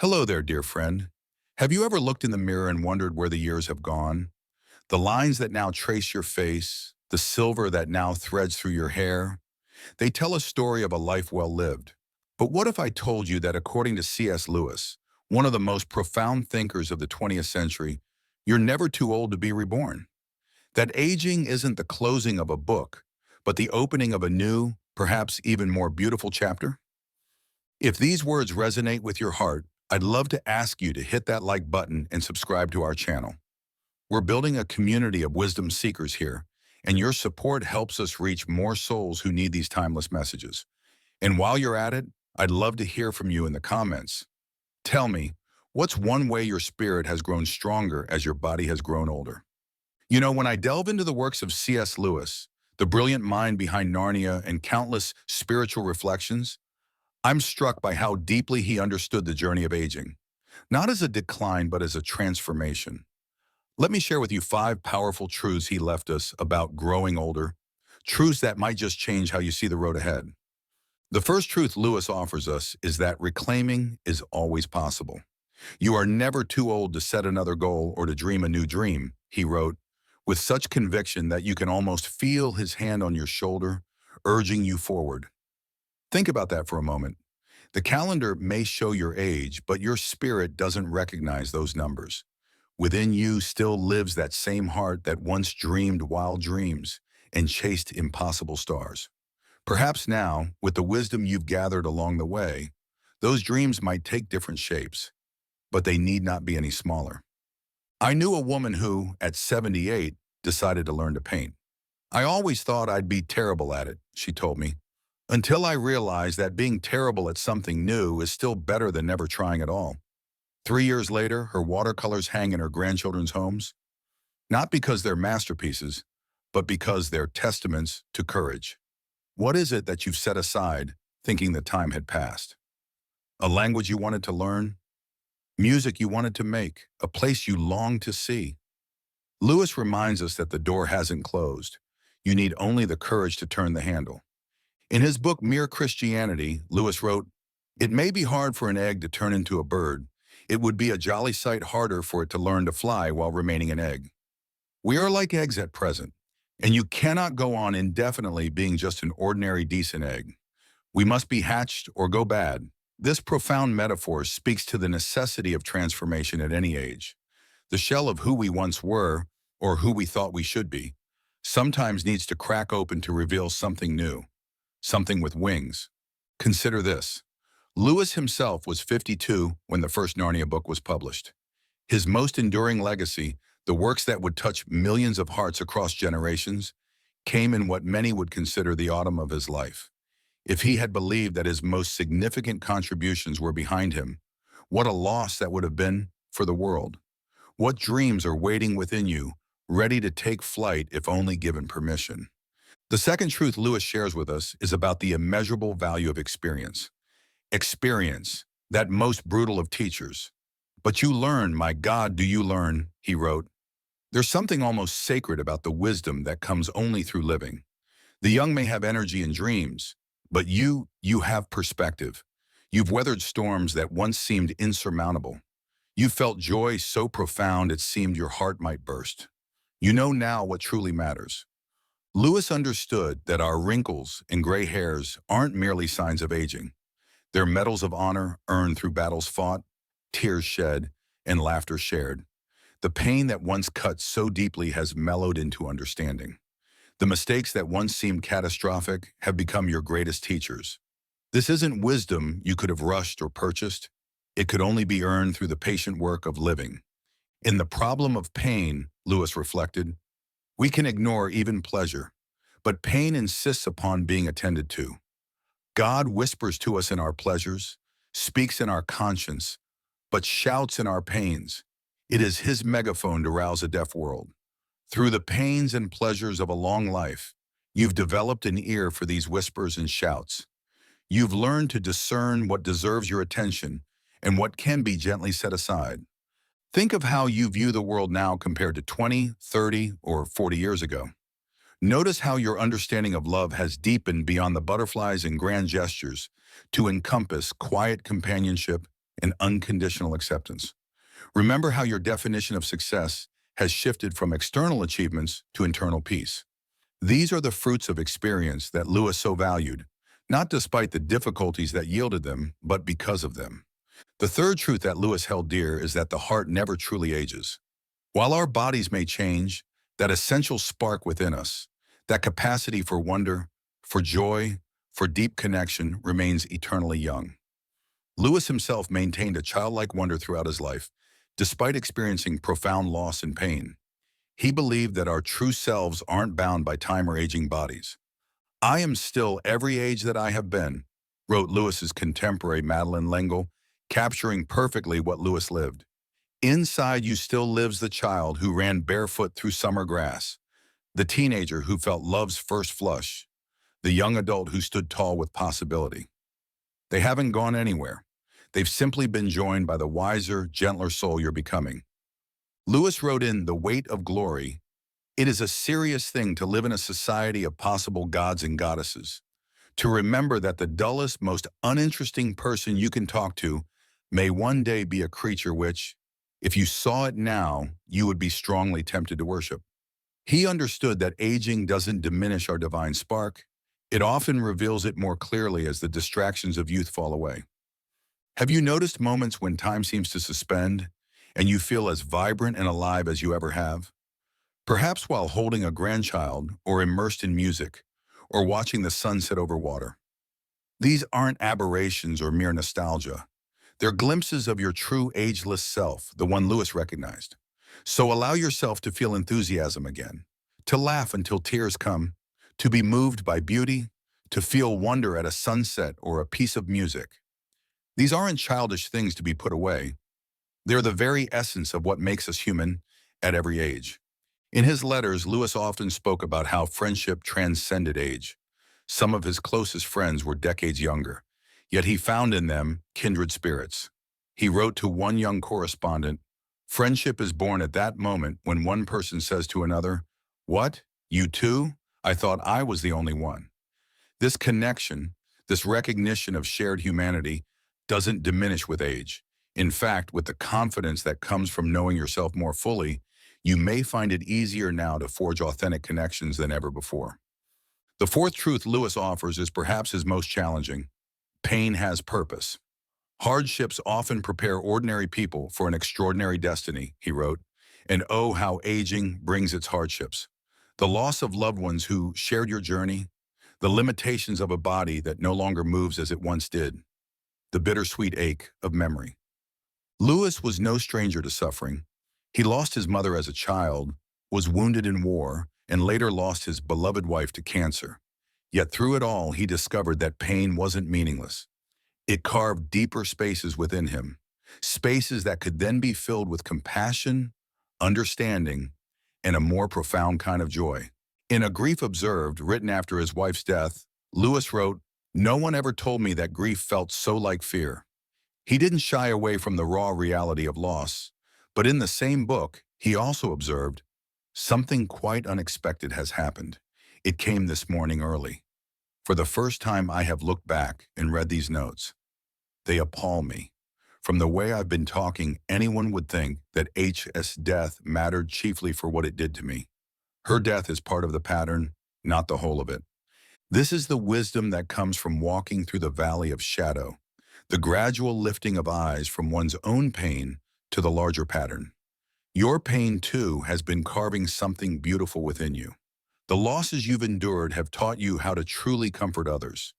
Hello there, dear friend. Have you ever looked in the mirror and wondered where the years have gone? The lines that now trace your face, the silver that now threads through your hair, they tell a story of a life well lived. But what if I told you that according to C.S. Lewis, one of the most profound thinkers of the 20th century, you're never too old to be reborn? That aging isn't the closing of a book, but the opening of a new, perhaps even more beautiful chapter? If these words resonate with your heart, I'd love to ask you to hit that like button and subscribe to our channel. We're building a community of wisdom seekers here, and your support helps us reach more souls who need these timeless messages. And while you're at it, I'd love to hear from you in the comments. Tell me, what's one way your spirit has grown stronger as your body has grown older? You know, when I delve into the works of C.S. Lewis, the brilliant mind behind Narnia and countless spiritual reflections, I'm struck by how deeply he understood the journey of aging, not as a decline, but as a transformation. Let me share with you 5 powerful truths he left us about growing older, truths that might just change how you see the road ahead. The first truth Lewis offers us is that reclaiming is always possible. You are never too old to set another goal or to dream a new dream, he wrote, with such conviction that you can almost feel his hand on your shoulder, urging you forward. Think about that for a moment. The calendar may show your age, but your spirit doesn't recognize those numbers. Within you still lives that same heart that once dreamed wild dreams and chased impossible stars. Perhaps now, with the wisdom you've gathered along the way, those dreams might take different shapes, but they need not be any smaller. I knew a woman who, at 78, decided to learn to paint. I always thought I'd be terrible at it, she told me, until I realized that being terrible at something new is still better than never trying at all. 3 years later, her watercolors hang in her grandchildren's homes, not because they're masterpieces, but because they're testaments to courage. What is it that you've set aside, thinking the time had passed? A language you wanted to learn? Music you wanted to make? A place you longed to see? Lewis reminds us that the door hasn't closed. You need only the courage to turn the handle. In his book Mere Christianity, Lewis wrote, "It may be hard for an egg to turn into a bird. It would be a jolly sight harder for it to learn to fly while remaining an egg." We are like eggs at present, and you cannot go on indefinitely being just an ordinary decent egg. We must be hatched or go bad. This profound metaphor speaks to the necessity of transformation at any age. The shell of who we once were, or who we thought we should be, sometimes needs to crack open to reveal something new, something with wings. Consider this. Lewis himself was 52 when the first Narnia book was published. His most enduring legacy, the works that would touch millions of hearts across generations, came in what many would consider the autumn of his life. If he had believed that his most significant contributions were behind him, what a loss that would have been for the world. What dreams are waiting within you, ready to take flight if only given permission? The second truth Lewis shares with us is about the immeasurable value of experience. Experience, that most brutal of teachers. But you learn, my God, do you learn, he wrote. There's something almost sacred about the wisdom that comes only through living. The young may have energy and dreams, but you have perspective. You've weathered storms that once seemed insurmountable. You felt joy so profound it seemed your heart might burst. You know now what truly matters. Lewis understood that our wrinkles and gray hairs aren't merely signs of aging. They're medals of honor earned through battles fought, tears shed, and laughter shared. The pain that once cut so deeply has mellowed into understanding. The mistakes that once seemed catastrophic have become your greatest teachers. This isn't wisdom you could have rushed or purchased. It could only be earned through the patient work of living. In the problem of pain, Lewis reflected, we can ignore even pleasure, but pain insists upon being attended to. God whispers to us in our pleasures, speaks in our conscience, but shouts in our pains. It is his megaphone to rouse a deaf world. Through the pains and pleasures of a long life, you've developed an ear for these whispers and shouts. You've learned to discern what deserves your attention and what can be gently set aside. Think of how you view the world now compared to 20, 30, or 40 years ago. Notice how your understanding of love has deepened beyond the butterflies and grand gestures to encompass quiet companionship and unconditional acceptance. Remember how your definition of success has shifted from external achievements to internal peace. These are the fruits of experience that Lewis so valued, not despite the difficulties that yielded them, but because of them. The third truth that Lewis held dear is that the heart never truly ages. While our bodies may change, that essential spark within us, that capacity for wonder, for joy, for deep connection remains eternally young. Lewis himself maintained a childlike wonder throughout his life, despite experiencing profound loss and pain. He believed that our true selves aren't bound by time or aging bodies. "I am still every age that I have been," wrote Lewis's contemporary Madeleine L'Engle, capturing perfectly what Lewis lived. "Inside you still lives the child who ran barefoot through summer grass, the teenager who felt love's first flush, the young adult who stood tall with possibility. They haven't gone anywhere. They've simply been joined by the wiser, gentler soul you're becoming." Lewis wrote in The Weight of Glory, "It is a serious thing to live in a society of possible gods and goddesses, to remember that the dullest, most uninteresting person you can talk to may one day be a creature which, if you saw it now, you would be strongly tempted to worship." He understood that aging doesn't diminish our divine spark. It often reveals it more clearly as the distractions of youth fall away. Have you noticed moments when time seems to suspend and you feel as vibrant and alive as you ever have? Perhaps while holding a grandchild or immersed in music or watching the sunset over water. These aren't aberrations or mere nostalgia. They're glimpses of your true ageless self, the one Lewis recognized. So allow yourself to feel enthusiasm again, to laugh until tears come, to be moved by beauty, to feel wonder at a sunset or a piece of music. These aren't childish things to be put away. They're the very essence of what makes us human at every age. In his letters, Lewis often spoke about how friendship transcended age. Some of his closest friends were decades younger, yet he found in them kindred spirits. He wrote to one young correspondent, "Friendship is born at that moment when one person says to another, 'What? You too? I thought I was the only one.'" This connection, this recognition of shared humanity, doesn't diminish with age. In fact, with the confidence that comes from knowing yourself more fully, you may find it easier now to forge authentic connections than ever before. The fourth truth Lewis offers is perhaps his most challenging. Pain has purpose. "Hardships often prepare ordinary people for an extraordinary destiny," he wrote, "and oh, how aging brings its hardships. The loss of loved ones who shared your journey, the limitations of a body that no longer moves as it once did, the bittersweet ache of memory." Lewis was no stranger to suffering. He lost his mother as a child, was wounded in war, and later lost his beloved wife to cancer. Yet through it all, he discovered that pain wasn't meaningless. It carved deeper spaces within him, spaces that could then be filled with compassion, understanding, and a more profound kind of joy. In A Grief Observed, written after his wife's death, Lewis wrote, "No one ever told me that grief felt so like fear." He didn't shy away from the raw reality of loss, but in the same book, he also observed, "Something quite unexpected has happened. It came this morning early. For the first time I have looked back and read these notes. They appall me. From the way I've been talking, anyone would think that H.S. death mattered chiefly for what it did to me. Her death is part of the pattern, not the whole of it." This is the wisdom that comes from walking through the valley of shadow, the gradual lifting of eyes from one's own pain to the larger pattern. Your pain, too, has been carving something beautiful within you. The losses you've endured have taught you how to truly comfort others.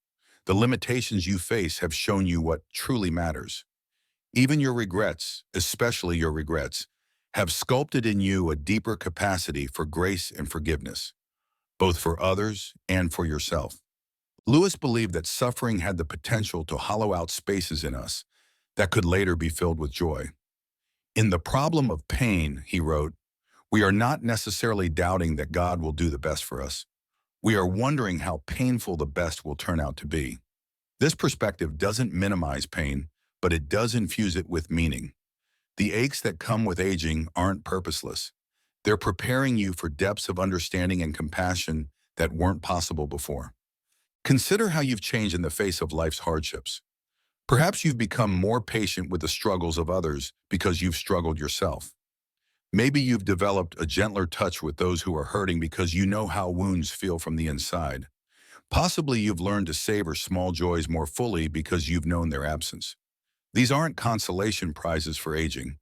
The limitations you face have shown you what truly matters. Even your regrets, especially your regrets, have sculpted in you a deeper capacity for grace and forgiveness, both for others and for yourself. Lewis believed that suffering had the potential to hollow out spaces in us that could later be filled with joy. In The Problem of Pain, he wrote, "We are not necessarily doubting that God will do the best for us. We are wondering how painful the best will turn out to be." This perspective doesn't minimize pain, but it does infuse it with meaning. The aches that come with aging aren't purposeless. They're preparing you for depths of understanding and compassion that weren't possible before. Consider how you've changed in the face of life's hardships. Perhaps you've become more patient with the struggles of others because you've struggled yourself. Maybe you've developed a gentler touch with those who are hurting because you know how wounds feel from the inside. Possibly you've learned to savor small joys more fully because you've known their absence. These aren't consolation prizes for aging.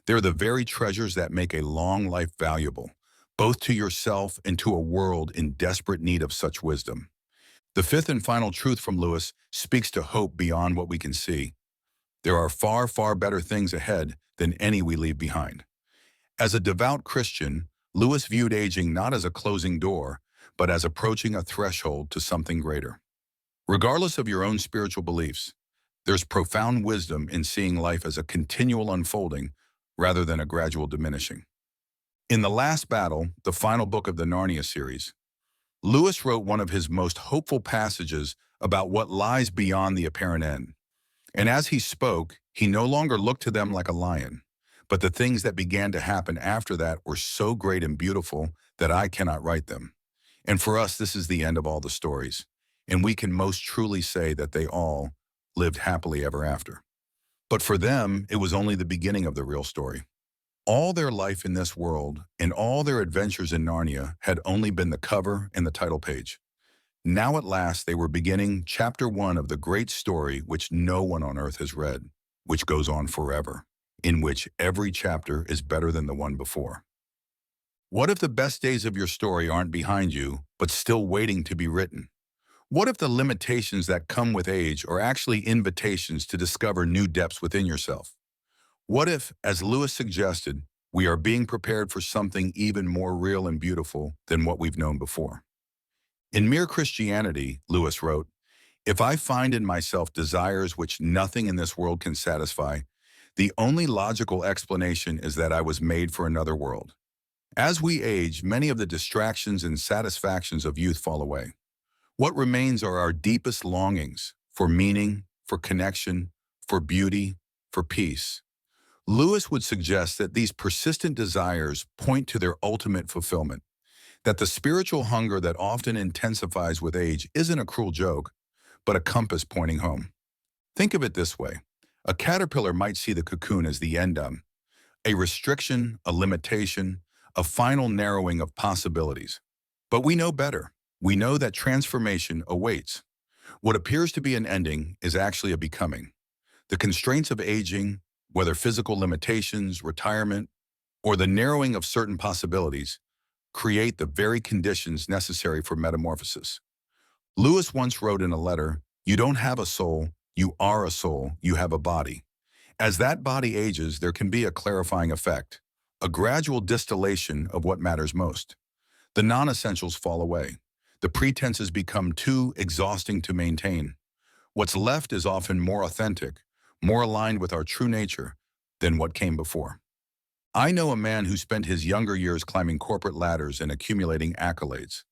They're the very treasures that make a long life valuable, both to yourself and to a world in desperate need of such wisdom. The fifth and final truth from Lewis speaks to hope beyond what we can see. There are far, far better things ahead than any we leave behind. As a devout Christian, Lewis viewed aging not as a closing door, but as approaching a threshold to something greater. Regardless of your own spiritual beliefs, there's profound wisdom in seeing life as a continual unfolding rather than a gradual diminishing. In The Last Battle, the final book of the Narnia series, Lewis wrote one of his most hopeful passages about what lies beyond the apparent end. And as he spoke, he no longer looked to them like a lion, but the things that began to happen after that were so great and beautiful that I cannot write them. And for us, this is the end of all the stories, and we can most truly say that they all lived happily ever after. But for them, it was only the beginning of the real story. All their life in this world and all their adventures in Narnia had only been the cover and the title page. Now at last they were beginning chapter 1 of the great story which no one on earth has read, which goes on forever, in which every chapter is better than the one before. What if the best days of your story aren't behind you, but still waiting to be written? What if the limitations that come with age are actually invitations to discover new depths within yourself? What if, as Lewis suggested, we are being prepared for something even more real and beautiful than what we've known before? In Mere Christianity, Lewis wrote, "If I find in myself desires which nothing in this world can satisfy, the only logical explanation is that I was made for another world." As we age, many of the distractions and satisfactions of youth fall away. What remains are our deepest longings for meaning, for connection, for beauty, for peace. Lewis would suggest that these persistent desires point to their ultimate fulfillment, that the spiritual hunger that often intensifies with age isn't a cruel joke, but a compass pointing home. Think of it this way. A caterpillar might see the cocoon as the end, a restriction, a limitation, a final narrowing of possibilities. But we know better. We know that transformation awaits. What appears to be an ending is actually a becoming. The constraints of aging, whether physical limitations, retirement, or the narrowing of certain possibilities, create the very conditions necessary for metamorphosis. Lewis once wrote in a letter, "You don't have a soul, you are a soul, you have a body." As that body ages, there can be a clarifying effect, a gradual distillation of what matters most. The non-essentials fall away. The pretenses become too exhausting to maintain. What's left is often more authentic, more aligned with our true nature than what came before. I know a man who spent his younger years climbing corporate ladders and accumulating accolades.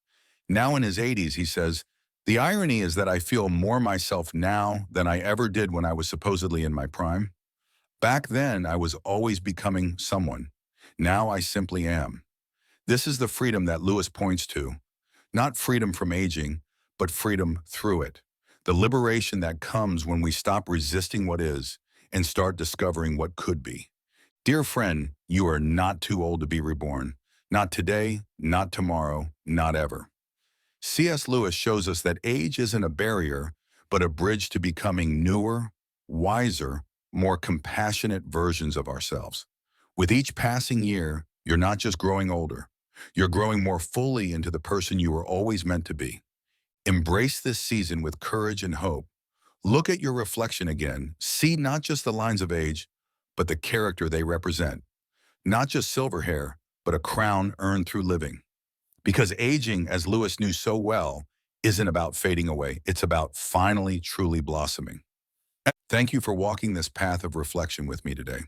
Now in his 80s, he says, "The irony is that I feel more myself now than I ever did when I was supposedly in my prime. Back then, I was always becoming someone. Now I simply am." This is the freedom that Lewis points to. Not freedom from aging, but freedom through it. The liberation that comes when we stop resisting what is and start discovering what could be. Dear friend, you are not too old to be reborn. Not today, not tomorrow, not ever. C.S. Lewis shows us that age isn't a barrier, but a bridge to becoming newer, wiser, more compassionate versions of ourselves. With each passing year, you're not just growing older. You're growing more fully into the person you were always meant to be. Embrace this season with courage and hope. Look at your reflection again. See not just the lines of age, but the character they represent. Not just silver hair, but a crown earned through living. Because aging, as Lewis knew so well, isn't about fading away. It's about finally truly blossoming. Thank you for walking this path of reflection with me today.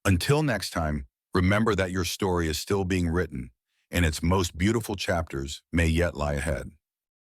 Until next time, remember that your story is still being written, and its most beautiful chapters may yet lie ahead.